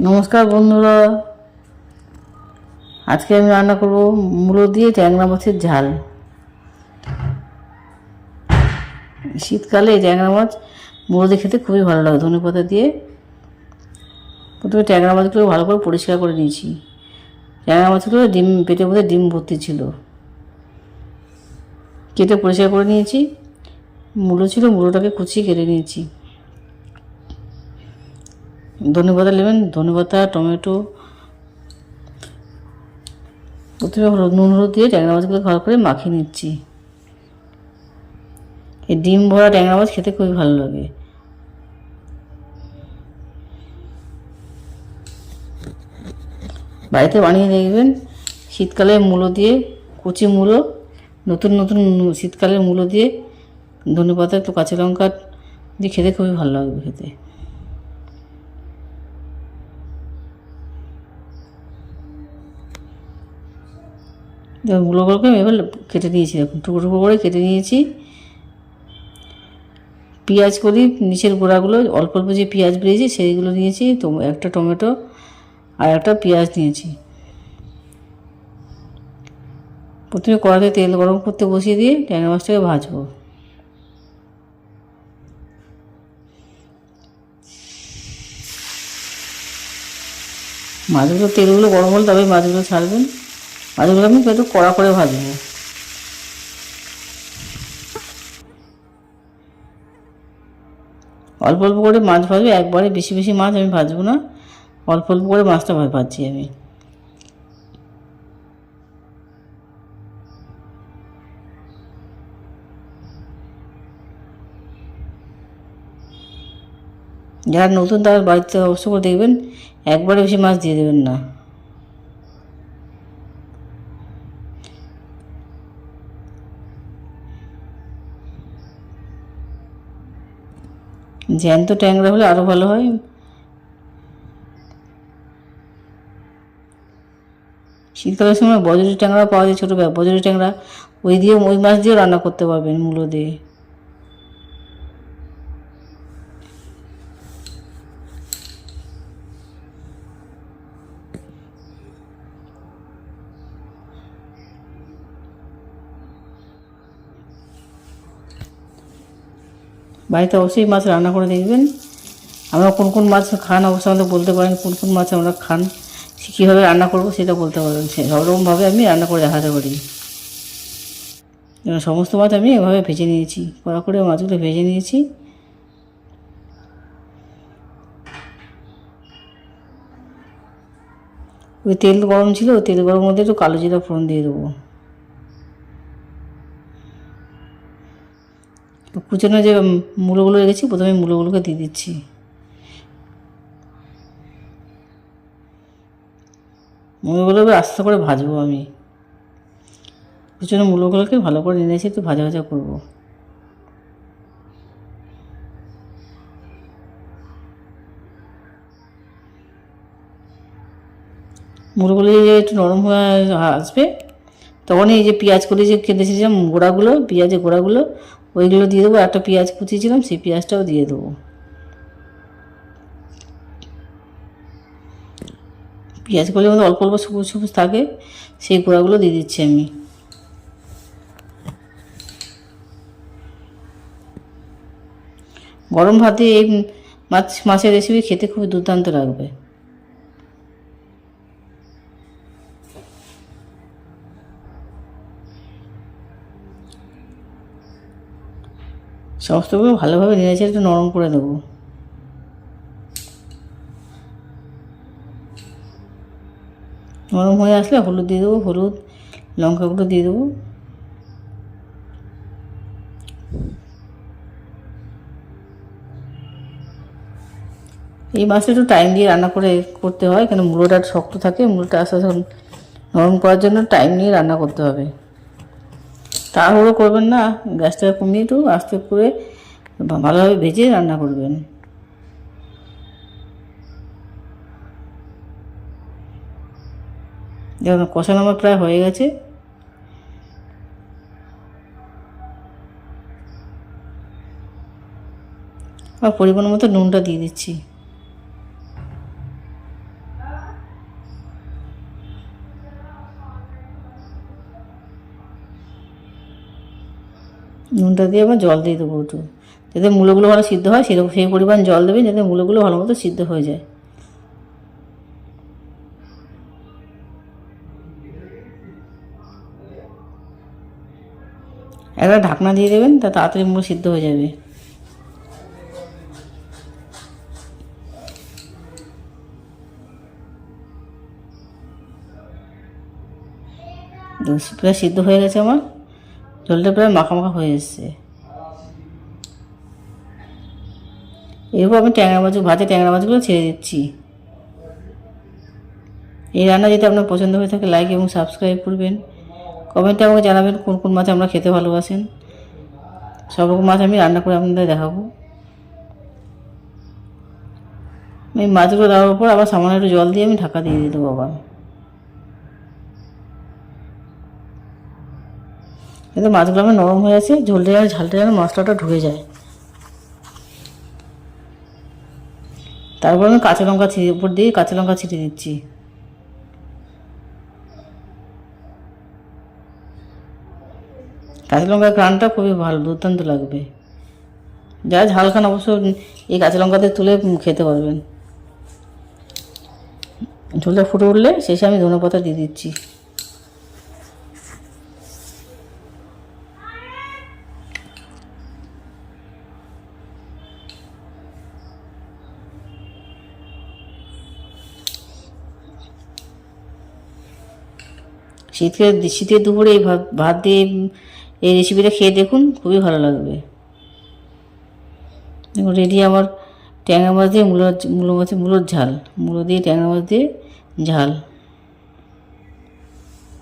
নমস্কার বন্ধুরা, আজকে আমি রান্না করব মূলো দিয়ে ট্যাংরা মাছের ঝাল। শীতকালে এই ট্যাংরা মাছ মূলো দিয়ে খেতে খুবই ভালো লাগে। ধনেপাতা দিয়ে প্রথমে ট্যাংরা মাছগুলো ভালো করে পরিষ্কার করে নিয়েছি। ট্যাংরা মাছগুলো ডিম পেটের মধ্যে ডিম ভর্তি ছিল, কেটে পরিষ্কার করে নিয়েছি। মূলো ছিল, মূলোটাকে কুচিয়ে কেটে নিয়েছি। ধনেপাতা নেবেন, ধনেপাতা, টমেটো। প্রথমে নুন হলুদ দিয়ে ট্যাংরা মাছগুলো ভালো করে মাখিয়ে নিচ্ছি। এই ডিম ভরা ট্যাংরা মাছ খেতে খুবই ভালো লাগে। বাড়িতে বানিয়ে দেখবেন। শীতকালে মূলো দিয়ে, কচি মূলো, নতুন নতুন শীতকালের মূলো দিয়ে ধনেপাতা একটু কাঁচা লঙ্কা দিয়ে খেতে খুবই ভালো লাগবে খেতে। মূলোগুলোকে আমি এবার কেটে নিয়েছি, দেখুন টুকরো টুকরো করে কেটে নিয়েছি। পেঁয়াজ করি, নিচের গোড়াগুলো অল্প অল্প যে পেঁয়াজ বেরিয়েছে সেইগুলো নিয়েছি। তো একটা টমেটো আর একটা পেঁয়াজ নিয়েছি। প্রথমে কড়াতে তেল গরম করতে বসিয়ে দিয়ে ট্যাংরা মাছটাকে ভাজবো। মাছগুলো তেলগুলো গরম হলে তবে মাছগুলো ছাড়বেন। মাছগুলো আমি একটু কড়া করে ভাজবো। অল্প অল্প করে মাছ ভাজবো, একবারে বেশি বেশি মাছ আমি ভাজবো না, অল্প অল্প করে মাছটা ভাজছি আমি। যারা নতুন তার বাড়িতে অবশ্য করে দেখবেন, একবারে বেশি মাছ দিয়ে দেবেন না। জ্যান্ত ট্যাংরা হলে আরও ভালো হয়। শীতকালের সময় বজরি ট্যাংরা পাওয়া যায়, ছোটো বজরি ট্যাংরা, ওই মাছ দিয়েও রান্না করতে পারবেন মূলো দিয়ে। বাড়িতে অবশ্যই মাছ রান্না করে দেখবেন। আমরা কোন কোন মাছ খান অবশ্যই আমাদের বলতে পারেন, কোন কোন মাছ আমরা খান, কীভাবে রান্না করবো সেটা বলতে পারবেন। সব রকমভাবে আমি রান্না করে দেখাতে পারি। সমস্ত মাছ আমি এভাবে ভেজে নিয়েছি, কড়া করে মাছগুলো ভেজে নিয়েছি। ওই তেল গরম ছিল, ওই তেল গরম মধ্যে একটু কালো জিরা ফোড়ন দিয়ে দেবো। কুচনো যে মূলোগুলো রেখেছি, প্রথমে মূলোগুলোকে দিয়ে দিচ্ছি। মূলোগুলো আস্তে করে ভাজবো আমি। কুচনো মূলোগুলোকে ভালো করে নিয়েছি, একটু ভাজা ভাজা করবো। মূলোগুলো একটু নরম হয়ে আসবে, তখন এই যে পেঁয়াজ করে যে কেটেছিলাম গোড়াগুলো, পেঁয়াজের গোড়াগুলো, ওইগুলো দিয়ে দেবো। একটা পেঁয়াজ কুচিয়েছিলাম, সেই পেঁয়াজটাও দিয়ে দেবো। পেঁয়াজগুলোর মধ্যে অল্প অল্প সবুজ সবুজ থাকে, সেই গোড়াগুলো দিয়ে দিচ্ছি আমি। গরম ভাতে এই মাছের রেসিপি খেতে খুবই দুর্দান্ত লাগবে। সমস্তগুলো ভালোভাবে নেড়েছে একটু নরম করে দেবো। নরম হয়ে আসলে হলুদ দিয়ে দেবো, হলুদ লঙ্কাগুলো দিয়ে দেবো। এই মাছটা একটু টাইম দিয়ে রান্না করতে হয়, কেন মূলোটা শক্ত থাকে। মূলোটা আস্তে আস্তে নরম করার জন্য টাইম নিয়ে রান্না করতে হবে। তাড়াহুড়ো করবেন না, গ্যাসটা কমিয়ে একটু আস্তে করে ভালোভাবে ভেজে রান্না করবেন। দেখুন কষানো আমার প্রায় হয়ে গেছে। আর পরিমাণ মতো নুনটা দিয়ে দিচ্ছি। নুনটা দিয়ে আবার জল দিয়ে দেবো একটু, যাতে মূলোগুলো ভালো সিদ্ধ হয় সেরকম সেই পরিমাণ জল দেবেন যাতে মূলোগুলো ভালো মতো সিদ্ধ হয়ে যায়। একটা ঢাকনা দিয়ে দেবেন, তা তাড়াতাড়ি মূলো সিদ্ধ হয়ে যাবে। প্রায় সিদ্ধ হয়ে গেছে আমার, জলটা প্রায় মাখা মাখা হয়ে এসছে। এরপর আমি ট্যাংরা মাছগুলো ছেড়ে দিচ্ছি। এই রান্না যদি আপনার পছন্দ হয়ে থাকে লাইক এবং সাবস্ক্রাইব করবেন, কমেন্টে আমাকে জানাবেন কোন কোন মাছ আমরা খেতে ভালোবাসেন। সব রকম মাছ আমি রান্না করে আপনাদের দেখাবো। এই মাছগুলো দেওয়ার পর আবার সামান্য একটু জল দিয়ে আমি ঢাকা দিয়ে দেবো আবার। কিন্তু মাছগুলো আমার নরম হয়ে আছে, ঝোলটা যেন ঝালটা যেন মশলাটা ঢুকে যায়। তারপর আমি কাঁচা লঙ্কা উপর দিয়ে কাঁচা লঙ্কা ছিটিয়ে দিচ্ছি। কাঁচা লঙ্কার ঘ্রাণটা খুবই ভালো, দুর্দান্ত লাগবে। যারা ঝাল খান অবশ্য এই কাঁচা লঙ্কাতে তুলে খেতে পারবেন। ঝোলটা ফুটে উঠলে শেষে আমি ধনেপাতা দিয়ে দিচ্ছি। শীতের দুপুরে এই ভাত দিয়ে এই রেসিপিটা খেয়ে দেখুন, খুবই ভালো লাগবে। দেখুন রেডি আমার ট্যাংরা মাছ দিয়ে মূলোর ঝাল, মূলো দিয়ে ট্যাংরা মাছ দিয়ে ঝাল।